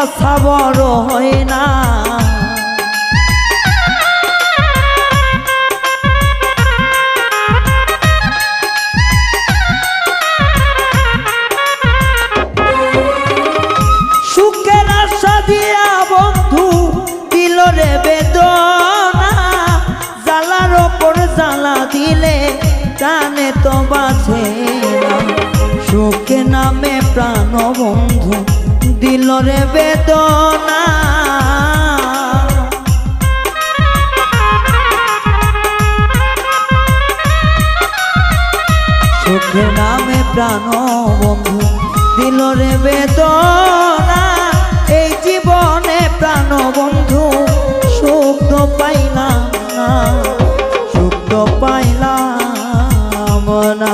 বাসা বড় হয় না। সুখের আশা দিয়া বন্ধু দিল রে বেদনা, জ্বালার ওপর জ্বালা দিলে কানে তো বাঁচে না। সুখে নামে প্রাণ বন্ধু দিল রে বেদনা, সুখে নামে প্রাণ বন্ধু দিল রে বেদনা। এই জীবনে প্রাণ বন্ধু সুখ তো পাইলাম না, সুখ তো পাইলাম না।